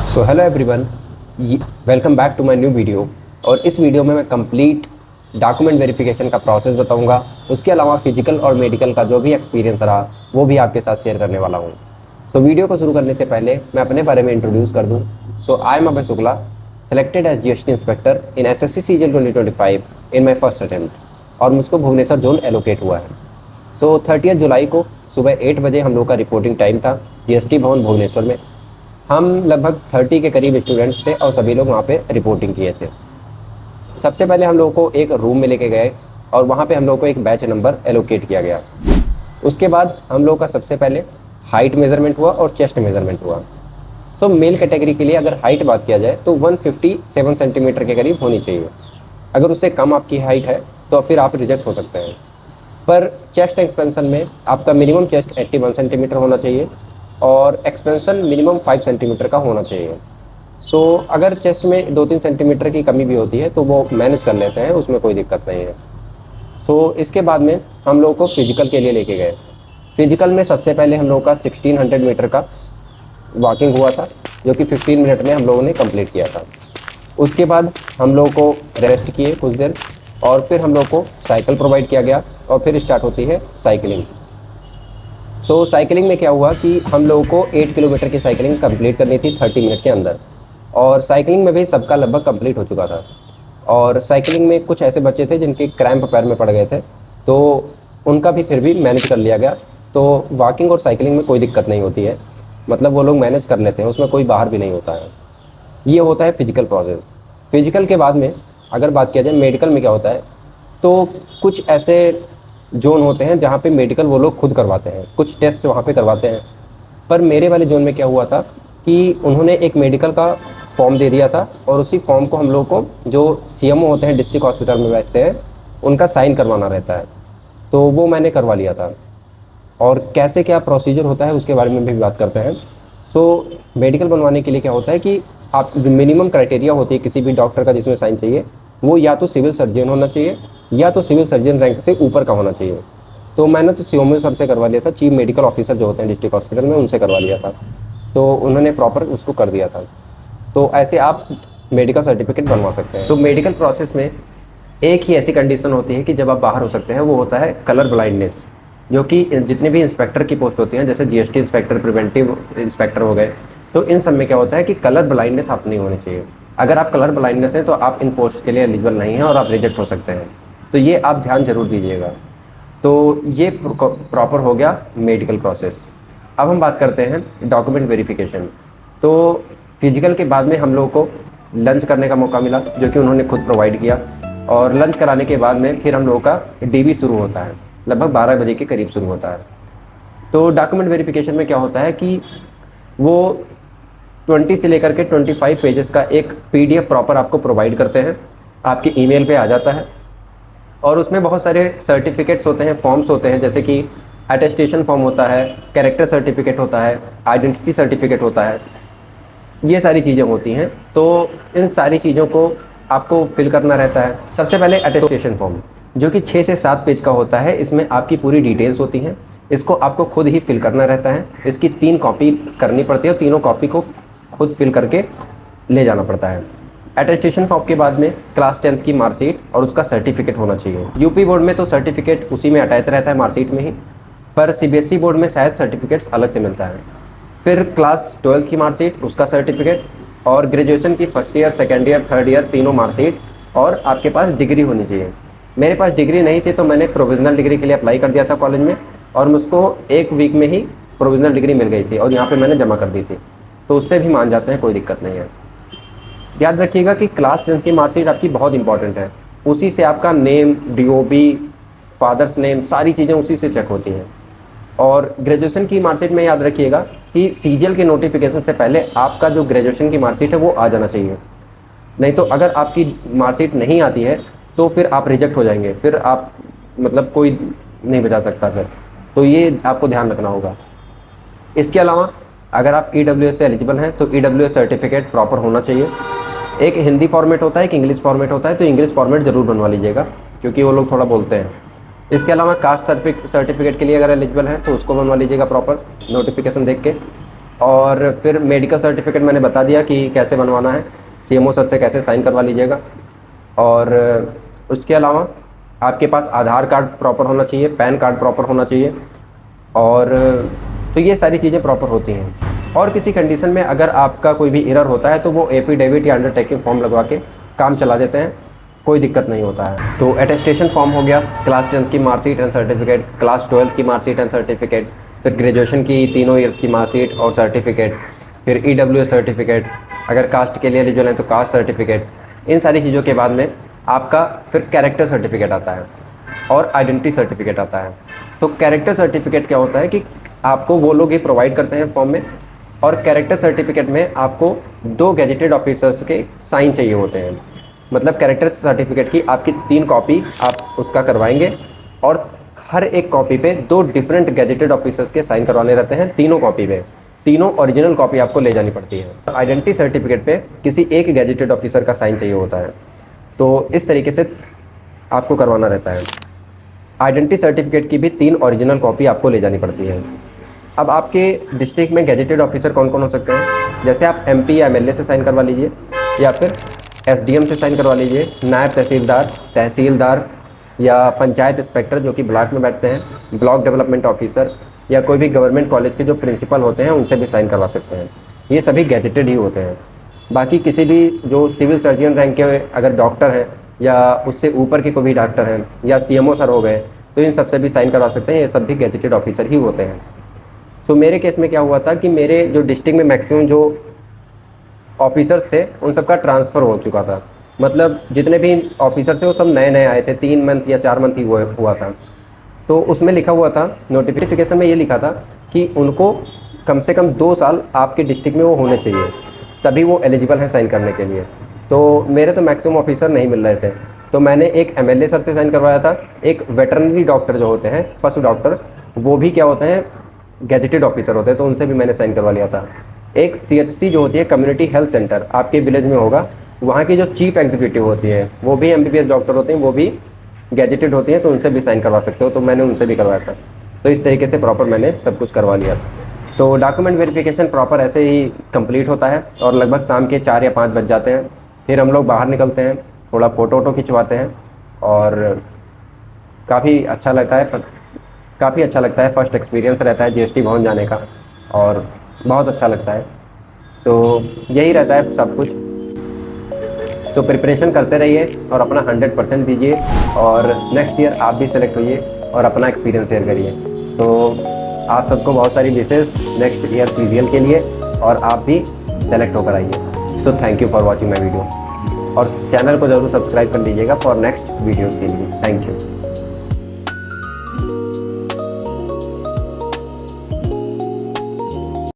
So hello everyone, welcome back to my new video. और इस video में मैं कंप्लीट डॉक्यूमेंट वेरिफिकेशन का प्रोसेस बताऊंगा। उसके अलावा फिजिकल और मेडिकल का जो भी एक्सपीरियंस रहा वो भी आपके साथ शेयर करने वाला हूं। सो वीडियो को शुरू करने से पहले मैं अपने बारे में इंट्रोड्यूस कर दूं। So I am Abhay Shukla, selected as GST inspector in SSC CGL 2025 in my first attempt, और मुझको भुवनेश्वर जोन एलोकेट हुआ है। सो 30 जुलाई को सुबह 8 बजे हम लोग का रिपोर्टिंग टाइम था जीएसटी भवन भुवनेश्वर में। हम लगभग 30 के करीब स्टूडेंट्स थे और सभी लोग वहाँ पे रिपोर्टिंग किए थे। सबसे पहले हम लोगों को एक रूम में लेके गए और वहाँ पे हम लोगों को एक बैच नंबर एलोकेट किया गया। उसके बाद हम लोगों का सबसे पहले हाइट मेजरमेंट हुआ और चेस्ट मेजरमेंट हुआ। सो मेल कैटेगरी के लिए अगर हाइट बात किया जाए तो 157 सेंटीमीटर के करीब होनी चाहिए। अगर उससे कम आपकी हाइट है तो फिर आप रिजेक्ट हो सकते हैं। पर चेस्ट एक्सपेंशन में आपका मिनिमम चेस्ट 81 सेंटीमीटर होना चाहिए और एक्सपेंशन मिनिमम 5 सेंटीमीटर का होना चाहिए। सो अगर चेस्ट में 2-3 सेंटीमीटर की कमी भी होती है तो वो मैनेज कर लेते हैं, उसमें कोई दिक्कत नहीं है। सो इसके बाद में हम लोग को फिजिकल के लिए लेके गए। फिजिकल में सबसे पहले हम लोग का 1600 मीटर का वॉकिंग हुआ था, जो कि 15 मिनट में हम लोगों ने कंप्लीट किया था। उसके बाद हम लोग को रेस्ट किए कुछ देर और फिर हम लोग को साइकिल प्रोवाइड किया गया और फिर स्टार्ट होती है साइकिलिंग। सो साइकिलिंग में क्या हुआ कि हम लोगों को 8 किलोमीटर की साइकिलिंग कंप्लीट करनी थी 30 मिनट के अंदर, और साइकिलिंग में भी सबका लगभग कंप्लीट हो चुका था। और साइकिलिंग में कुछ ऐसे बच्चे थे जिनके क्रैम्प पैर में पड़ गए थे, तो उनका भी फिर भी मैनेज कर लिया गया। तो वॉकिंग और साइकिलिंग में कोई दिक्कत नहीं होती है, मतलब वो लोग मैनेज कर लेते हैं, उसमें कोई बाहर भी नहीं होता है। ये होता है फिजिकल प्रोसेस। फिजिकल के बाद में अगर बात किया जाए मेडिकल में क्या होता है, तो कुछ ऐसे जोन होते हैं जहाँ पे मेडिकल वो लोग खुद करवाते हैं, कुछ टेस्ट वहाँ पे करवाते हैं। पर मेरे वाले जोन में क्या हुआ था कि उन्होंने एक मेडिकल का फॉर्म दे दिया था और उसी फॉर्म को हम लोग को जो सीएमओ होते हैं डिस्ट्रिक्ट हॉस्पिटल में बैठते हैं उनका साइन करवाना रहता है, तो वो मैंने करवा लिया था। और कैसे क्या प्रोसीजर होता है उसके बारे में भी बात करते हैं। सो मेडिकल बनवाने के लिए क्या होता है कि आप मिनिमम क्राइटेरिया होती है किसी भी डॉक्टर का जिसमें साइन चाहिए, वो या तो सिविल सर्जन होना चाहिए या तो सिविल सर्जन रैंक से ऊपर का होना चाहिए। तो मैंने तो सीओमओ सर से करवा लिया था, चीफ मेडिकल ऑफिसर जो होते हैं डिस्ट्रिक्ट हॉस्पिटल में, उनसे करवा लिया था, तो उन्होंने प्रॉपर उसको कर दिया था। तो ऐसे आप मेडिकल सर्टिफिकेट बनवा सकते हैं। सो मेडिकल प्रोसेस में एक ही ऐसी कंडीशन होती है कि जब आप बाहर हो सकते हैं, वो होता है कलर ब्लाइंडनेस, जो कि जितने भी इंस्पेक्टर की पोस्ट होती हैं जैसे जीएसटी इंस्पेक्टर, प्रिवेंटिव इंस्पेक्टर हो गए, तो इन सब में क्या होता है कि कलर ब्लाइंडनेस आप नहीं होनी चाहिए। अगर आप कलर ब्लाइंडनेस हैं तो आप इन पोस्ट के लिए एलिजिबल नहीं हैं और आप रिजेक्ट हो सकते हैं, तो ये आप ध्यान जरूर दीजिएगा। तो ये प्रॉपर हो गया मेडिकल प्रोसेस। अब हम बात करते हैं डॉक्यूमेंट वेरिफिकेशन। तो फिजिकल के बाद में हम लोगों को लंच करने का मौका मिला, जो कि उन्होंने खुद प्रोवाइड किया, और लंच कराने के बाद में फिर हम लोगों का डीवी शुरू होता है, लगभग 12 बजे के करीब शुरू होता है। तो डॉक्यूमेंट वेरिफिकेशन में क्या होता है कि वो 20 से लेकर के 25 पेजेस का एक पीडीएफ प्रॉपर आपको प्रोवाइड करते हैं, आपकी ईमेल पे आ जाता है। और उसमें बहुत सारे सर्टिफिकेट्स होते हैं, फॉर्म्स होते हैं, जैसे कि अटेस्टेशन फॉर्म होता है, कैरेक्टर सर्टिफिकेट होता है, आइडेंटिटी सर्टिफिकेट होता है, ये सारी चीज़ें होती हैं। तो इन सारी चीज़ों को आपको फिल करना रहता है। सबसे पहले अटेस्टेशन फॉर्म, जो कि 6 से 7 पेज का होता है, इसमें आपकी पूरी डिटेल्स होती हैं। इसको आपको खुद ही फिल करना रहता है। इसकी 3 कॉपी करनी पड़ती है और तीनों कॉपी को खुद फिल करके ले जाना पड़ता है। अटेस्टेशन फॉर्म के बाद में क्लास 10th की मार्कशीट और उसका सर्टिफिकेट होना चाहिए। यूपी बोर्ड में तो सर्टिफिकेट उसी में अटैच रहता है मार्कशीट में ही, पर सीबीएसई बोर्ड में शायद सर्टिफिकेट्स अलग से मिलता है। फिर क्लास 12th की मार्कशीट, उसका सर्टिफिकेट, और ग्रेजुएशन की first year, second year, third year तीनों मार्कशीट, और आपके पास डिग्री होनी चाहिए। मेरे पास डिग्री नहीं थी तो मैंने प्रोविजनल डिग्री के लिए अप्लाई कर दिया था कॉलेज में, और मुझको 1 वीक में ही प्रोविजनल डिग्री मिल गई थी और यहाँ पे मैंने जमा कर दी थी, तो उससे भी मान जाते हैं, कोई दिक्कत नहीं है। याद रखिएगा कि क्लास 10th की मार्कशीट आपकी बहुत इंपॉर्टेंट है, उसी से आपका नेम, डीओबी, फादर्स नेम, सारी चीज़ें उसी से चेक होती हैं। और ग्रेजुएशन की मार्कशीट में याद रखिएगा कि सीजीएल के नोटिफिकेशन से पहले आपका जो ग्रेजुएशन की मार्कशीट है वो आ जाना चाहिए, नहीं तो अगर आपकी मार्कशीट नहीं आती है तो फिर आप रिजेक्ट हो जाएंगे, फिर आप मतलब कोई नहीं बचा सकता फिर, तो ये आपको ध्यान रखना होगा। इसके अलावा अगर आप ईडब्ल्यूएस से एलिजिबल हैं तो ईडब्ल्यूएस सर्टिफिकेट प्रॉपर होना चाहिए। एक हिंदी फॉर्मेट होता है, एक इंग्लिश फॉर्मेट होता है, तो इंग्लिश फॉर्मेट ज़रूर बनवा लीजिएगा क्योंकि वो लोग थोड़ा बोलते हैं। इसके अलावा कास्ट सर्टिफिकेट के लिए अगर एलिजिबल है तो उसको बनवा लीजिएगा प्रॉपर नोटिफिकेशन देख के। और फिर मेडिकल सर्टिफिकेट मैंने बता दिया कि कैसे बनवाना है, सीएमओ सर से कैसे साइन करवा लीजिएगा। और उसके अलावा आपके पास आधार कार्ड प्रॉपर होना चाहिए, पैन कार्ड प्रॉपर होना चाहिए। और तो ये सारी चीज़ें प्रॉपर होती हैं। और किसी कंडीशन में अगर आपका कोई भी एरर होता है तो वो एफिडेविट या अंडरटेकिंग फॉर्म लगवा के काम चला देते हैं, कोई दिक्कत नहीं होता है। तो अटेस्टेशन फॉर्म हो गया, क्लास 10 की मार्कशीट एंड सर्टिफिकेट, क्लास 12 की मार्कशीट एंड सर्टिफिकेट, फिर ग्रेजुएशन की तीनों ईयर्स की मार्कशीट और सर्टिफिकेट, फिर ईडब्ल्यूएस सर्टिफिकेट, अगर कास्ट के लिए एलिजिबल है तो कास्ट सर्टिफिकेट। इन सारी चीज़ों के बाद में आपका फिर कैरेक्टर सर्टिफिकेट आता है और आइडेंटिटी सर्टिफिकेट आता है। तो कैरेक्टर सर्टिफिकेट क्या होता है कि आपको वो लोग ये प्रोवाइड करते हैं फॉर्म में, और कैरेक्टर सर्टिफिकेट में आपको 2 गैजेटेड ऑफिसर्स के साइन चाहिए होते हैं। मतलब कैरेक्टर सर्टिफिकेट की आपकी 3 कॉपी आप उसका करवाएंगे, और हर एक कॉपी पे 2 डिफरेंट गैजेटेड ऑफिसर्स के साइन करवाने रहते हैं। तीनों कॉपी पे, तीनों ओरिजिनल कॉपी आपको ले जानी पड़ती है। आइडेंटिटी सर्टिफिकेट पे किसी एक गैजेटेड ऑफिसर का साइन चाहिए होता है। तो इस तरीके से आपको करवाना रहता है। आइडेंटिटी सर्टिफिकेट की भी 3 ओरिजिनल कॉपी आपको ले जानी पड़ती है। अब आपके डिस्ट्रिक्ट में गैजेटेड ऑफिसर कौन कौन हो सकते हैं? जैसे आप एमपी या एमएलए से साइन करवा लीजिए, या फिर एसडीएम से साइन करवा लीजिए, नायब तहसीलदार, तहसीलदार, या पंचायत इंस्पेक्टर जो कि ब्लॉक में बैठते हैं, ब्लॉक डेवलपमेंट ऑफिसर, या कोई भी गवर्नमेंट कॉलेज के जो प्रिंसिपल होते हैं उनसे भी साइन करवा सकते हैं। ये सभी गैजेटेड ही होते हैं। बाकी किसी भी जो सिविल सर्जन रैंक के अगर डॉक्टर हैं, या उससे ऊपर के कोई भी डॉक्टर हैं, या सीएमओ सर हो गए, तो इन सबसे भी साइन करवा सकते हैं। ये सब भी गैजेटेड ऑफिसर ही होते हैं। सो मेरे केस में क्या हुआ था कि मेरे जो डिस्ट्रिक्ट में मैक्सिमम जो ऑफिसर्स थे उन सबका ट्रांसफ़र हो चुका था। मतलब जितने भी ऑफिसर थे वो सब नए नए आए थे, 3 मंथ या 4 मंथ ही हुआ था। तो उसमें लिखा हुआ था, नोटिफिकेशन में ये लिखा था कि उनको कम से कम 2 साल आपके डिस्ट्रिक्ट में वो होने चाहिए, तभी वो एलिजिबल हैं साइन करने के लिए। तो मेरे तो मैक्सिमम ऑफिसर नहीं मिल रहे थे, तो मैंने एक एमएलए सर से साइन करवाया था। एक वेटरनरी डॉक्टर जो होते हैं, पशु डॉक्टर, वो भी क्या होते हैं, गैजेटेड ऑफिसर होते हैं, तो उनसे भी मैंने साइन करवा लिया था। एक सीएचसी जो होती है, कम्युनिटी हेल्थ सेंटर, आपके विलेज में होगा, वहाँ की जो चीफ एग्जीक्यूटिव होती है वो भी एमबीबीएस डॉक्टर होते हैं, वो भी गैजेटेड होती हैं, तो उनसे भी साइन करवा सकते हो। तो मैंने उनसे भी करवाया था। तो इस तरीके से प्रॉपर मैंने सब कुछ करवा लिया था। तो डॉक्यूमेंट वेरिफिकेशन प्रॉपर ऐसे ही कंप्लीट होता है, और लगभग शाम के 4 या 5 बज जाते हैं। फिर हम लोग बाहर निकलते हैं, थोड़ा फ़ोटो वोटो खिंचवाते हैं, और काफ़ी अच्छा लगता है। फर्स्ट एक्सपीरियंस रहता है जीएसटी भवन जाने का, और बहुत अच्छा लगता है। सो यही रहता है सब कुछ। सो प्रिपरेशन करते रहिए और अपना 100% दीजिए, और नेक्स्ट ईयर आप भी सेलेक्ट होइए और अपना एक्सपीरियंस शेयर करिए। तो आप सबको बहुत सारी विशेष नेक्स्ट ईयर सीजीएल के लिए, और आप भी सेलेक्ट होकर आइए। So thank you for watching my video, और चैनल को ज़रूर सब्सक्राइब कर लीजिएगा फॉर नेक्स्ट वीडियोज़ के लिए। Thank you.